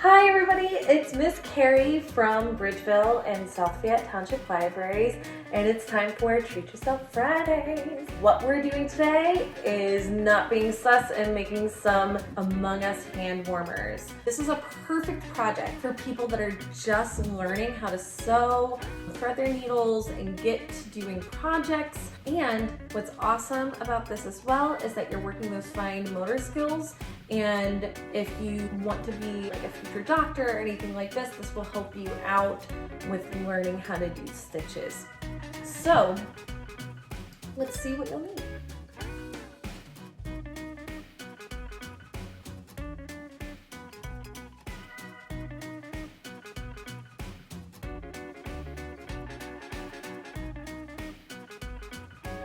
Hi everybody, it's Miss Carrie from Bridgeville and South Fayette Township Libraries, and it's time for Treat Yourself Fridays. What we're doing today is not being sus and making some Among Us hand warmers. This is a perfect project for people that are just learning how to sew, thread their needles, and get to doing projects. And what's awesome about this as well is that you're working those fine motor skills. And if you want to be like a future doctor or anything like this will help you out with learning how to do stitches. So let's see what you'll need.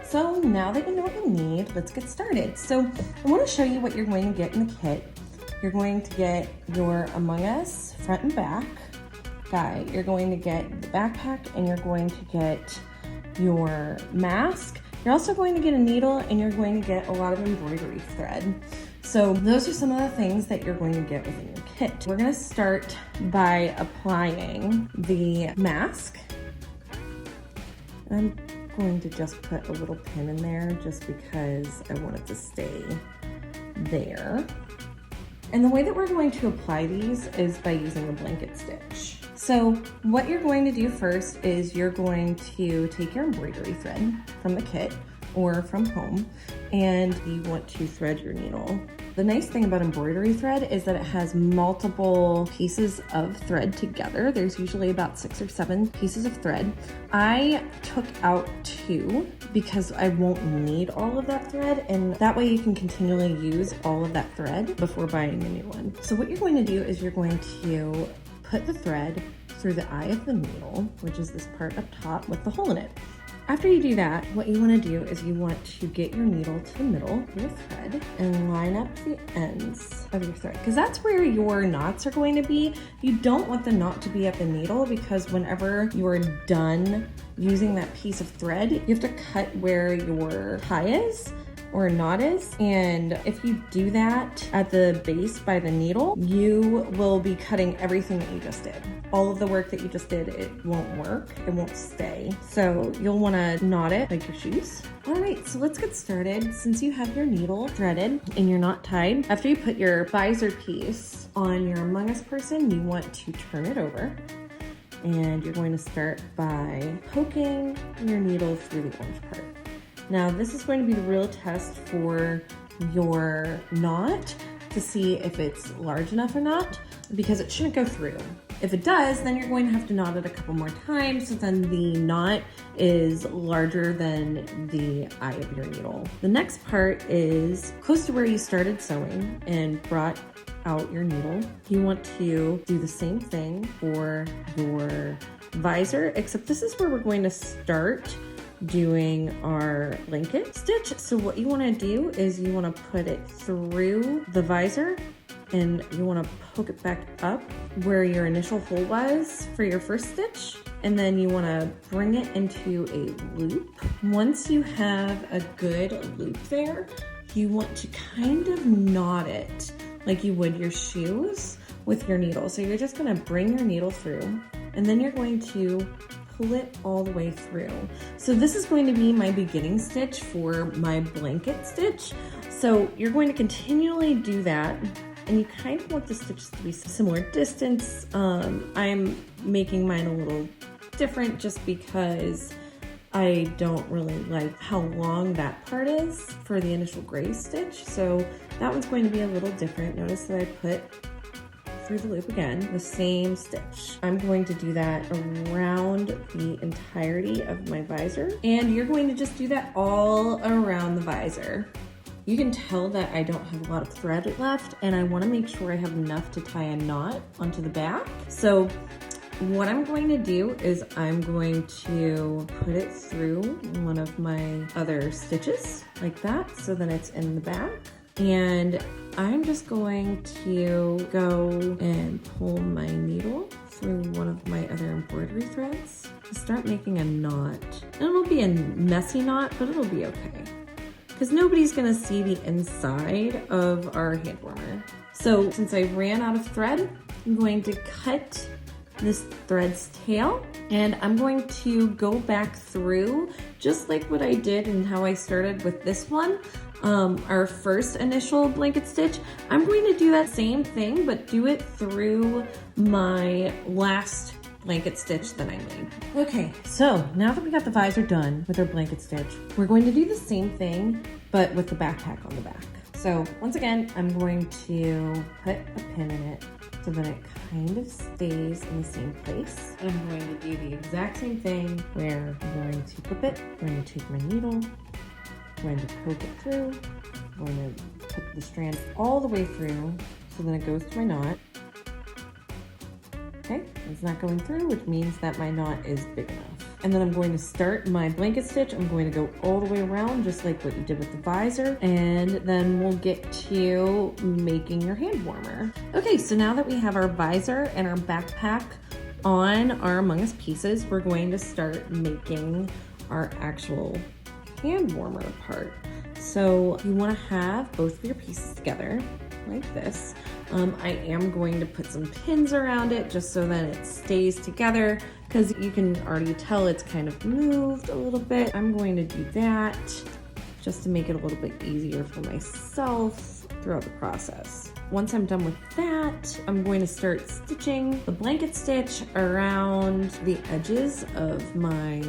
So now that you know what you need, let's get started. So I want to show you what you're going to get in the kit. You're going to get your Among Us front and back guide. You're going to get the backpack, and you're going to get your mask. You're also going to get a needle, and you're going to get a lot of embroidery thread. So those are some of the things that you're going to get within your kit. We're going to start by applying the mask. I'm going to just put a little pin in there just because I want it to stay there. And the way that we're going to apply these is by using a blanket stitch. So what you're going to do first is you're going to take your embroidery thread from the kit or from home, and you want to thread your needle. The nice thing about embroidery thread is that it has multiple pieces of thread together. There's usually about 6 or 7 pieces of thread. I took out 2 because I won't need all of that thread, and that way you can continually use all of that thread before buying a new one. So what you're going to do is you're going to put the thread through the eye of the needle, which is this part up top with the hole in it. After you do that, what you want to do is you want to get your needle to the middle of your thread and line up the ends of your thread, because that's where your knots are going to be. You don't want the knot to be at the needle, because whenever you are done using that piece of thread, you have to cut where your tie is or knot is, and if you do that at the base by the needle, you will be cutting everything that you just did. All of the work that you just did, it won't work, it won't stay. So you'll want to knot it like your shoes. All right, so let's get started. Since you have your needle threaded and you're not tied, after you put your visor piece on your Among Us person, you want to turn it over. And you're going to start by poking your needle through the orange part. Now this is going to be the real test for your knot to see if it's large enough or not, because it shouldn't go through. If it does, then you're going to have to knot it a couple more times, so then the knot is larger than the eye of your needle. The next part is close to where you started sewing and brought out your needle. You want to do the same thing for your visor, except this is where we're going to start doing our blanket stitch. So what you want to do is you want to put it through the visor, and you want to poke it back up where your initial hole was for your first stitch, and then you want to bring it into a loop. Once you have a good loop there, you want to kind of knot it like you would your shoes with your needle. So you're just going to bring your needle through, and then you're going to pull it all the way through. So this is going to be my beginning stitch for my blanket stitch. So you're going to continually do that, and you kind of want the stitches to be similar distance. I'm making mine a little different just because I don't really like how long that part is for the initial gray stitch. So that one's going to be a little different. Notice that I put through the loop again, the same stitch. I'm going to do that around the entirety of my visor, and you're going to just do that all around the visor. You can tell that I don't have a lot of thread left, and I want to make sure I have enough to tie a knot onto the back. So what I'm going to do is I'm going to put it through one of my other stitches like that, so then it's in the back. And I'm just going to go and pull my needle through one of my other embroidery threads to start making a knot. And it'll be a messy knot, but it'll be okay, because nobody's gonna see the inside of our hand warmer. So since I ran out of thread, I'm going to cut this thread's tail, and I'm going to go back through just like what I did and how I started with this one, our first initial blanket stitch. I'm going to do that same thing, but do it through my last blanket stitch that I made. Okay, so now that we got the visor done with our blanket stitch, we're going to do the same thing, but with the backpack on the back. So once again, I'm going to put a pin in it so that it kind of stays in the same place. And I'm going to do the exact same thing where I'm going to flip it, I'm going to take my needle, I'm going to poke it through, I'm going to put the strand all the way through so then it goes to my knot. Okay, it's not going through, which means that my knot is big enough. And then I'm going to start my blanket stitch. I'm going to go all the way around, just like what you did with the visor, and then we'll get to making your hand warmer. Okay, so now that we have our visor and our backpack on our Among Us pieces, we're going to start making our actual hand warmer part. So you want to have both of your pieces together like this. I am going to put some pins around it just so that it stays together, because you can already tell it's kind of moved a little bit. I'm going to do that just to make it a little bit easier for myself throughout the process. Once I'm done with that, I'm going to start stitching the blanket stitch around the edges of my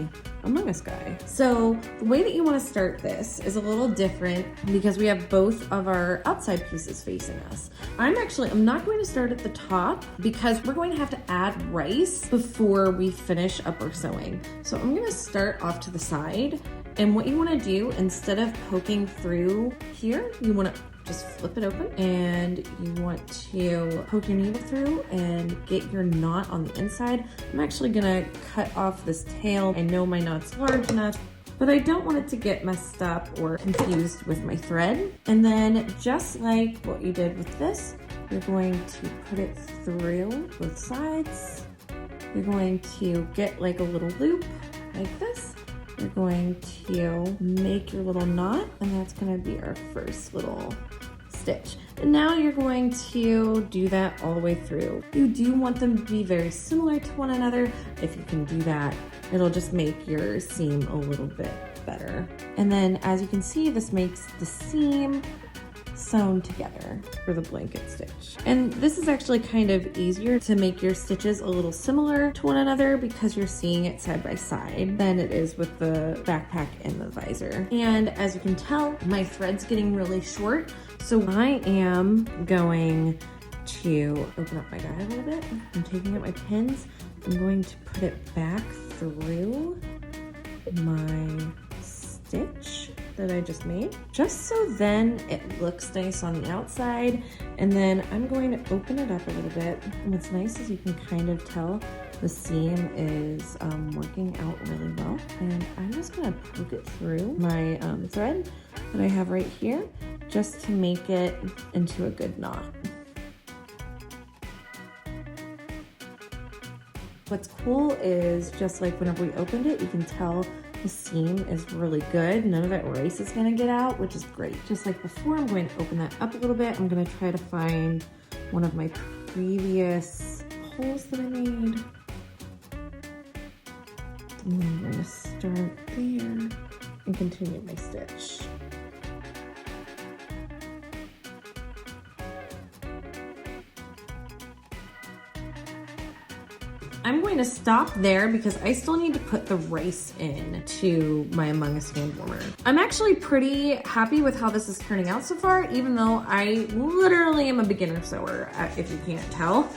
Among Us guy. So the way that you want to start this is a little different because we have both of our outside pieces facing us. I'm not going to start at the top because we're going to have to add rice before we finish up our sewing. So I'm going to start off to the side, and what you want to do, instead of poking through here, you want to just flip it open, and you want to poke your needle through and get your knot on the inside. I'm actually gonna cut off this tail. I know my knot's large enough, but I don't want it to get messed up or confused with my thread. And then just like what you did with this, you're going to put it through both sides. You're going to get like a little loop like this. You're going to make your little knot, and that's gonna be our first little stitch. And now you're going to do that all the way through. You do want them to be very similar to one another. If you can do that, it'll just make your seam a little bit better. And then as you can see, this makes the seam sewn together for the blanket stitch. And this is actually kind of easier to make your stitches a little similar to one another because you're seeing it side by side than it is with the backpack and the visor. And as you can tell, my thread's getting really short, so I am going to open up my guy a little bit. I'm taking out my pins. I'm going to put it back through my stitch that I just made, just so then it looks nice on the outside. And then I'm going to open it up a little bit. And what's nice is you can kind of tell the seam is working out really well. And I'm just gonna poke it through my thread that I have right here, just to make it into a good knot. What's cool is just like whenever we opened it, you can tell the seam is really good. None of that rice is gonna get out, which is great. Just like before, I'm going to open that up a little bit. I'm gonna try to find one of my previous holes that I made. And I'm gonna start there and continue my stitch. I'm going to stop there because I still need to put the rice in to my Among Us hand warmer. I'm actually pretty happy with how this is turning out so far, even though I literally am a beginner sewer, if you can't tell.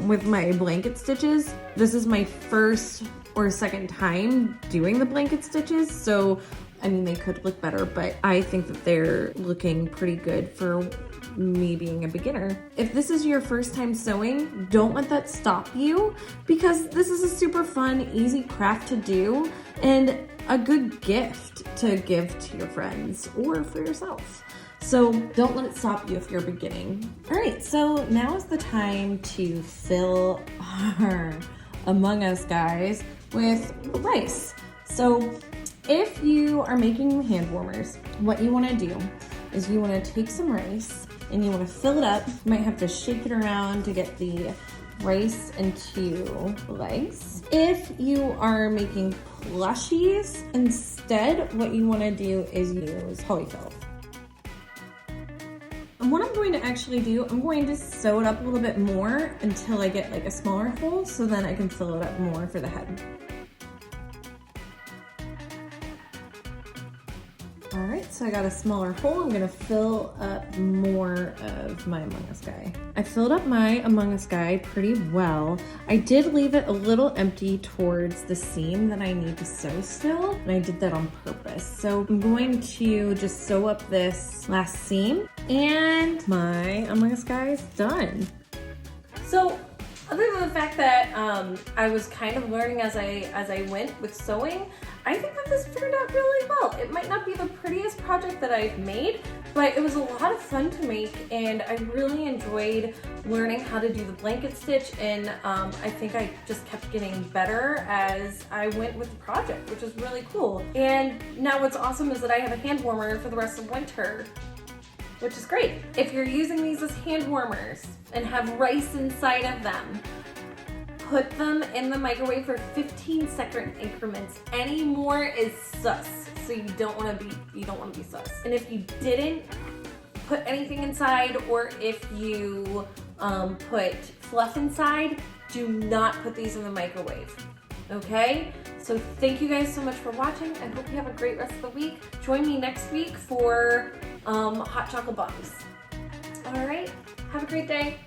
With my blanket stitches, this is my first or second time doing the blanket stitches, so I mean, they could look better, but I think that they're looking pretty good for me being a beginner. If this is your first time sewing, don't let that stop you, because this is a super fun, easy craft to do and a good gift to give to your friends or for yourself. So don't let it stop you if you're beginning. All right, so now is the time to fill our Among Us guys with rice. So if you are making hand warmers, what you want to do is you want to take some rice and you want to fill it up. You might have to shake it around to get the rice into the legs. If you are making plushies, instead what you want to do is use Polyfill. And what I'm going to actually do, I'm going to sew it up a little bit more until I get like a smaller hole, so then I can fill it up more for the head. All right, so I got a smaller hole. I'm gonna fill up more of my Among Us guy. I filled up my Among Us guy pretty well. I did leave it a little empty towards the seam that I need to sew still, and I did that on purpose. So I'm going to just sew up this last seam, and my Among Us guy is done. So other than the fact that I was kind of learning as I went with sewing, I think that this turned out really well. It might not be the prettiest project that I've made, but it was a lot of fun to make, and I really enjoyed learning how to do the blanket stitch, and I think I just kept getting better as I went with the project, which is really cool. And now what's awesome is that I have a hand warmer for the rest of winter, which is great. If you're using these as hand warmers and have rice inside of them, put them in the microwave for 15-second increments. Any more is sus. So you don't want to be sus. And if you didn't put anything inside, or if you put fluff inside, do not put these in the microwave. Okay? So thank you guys so much for watching. I hope you have a great rest of the week. Join me next week for hot chocolate bombs. All right, have a great day.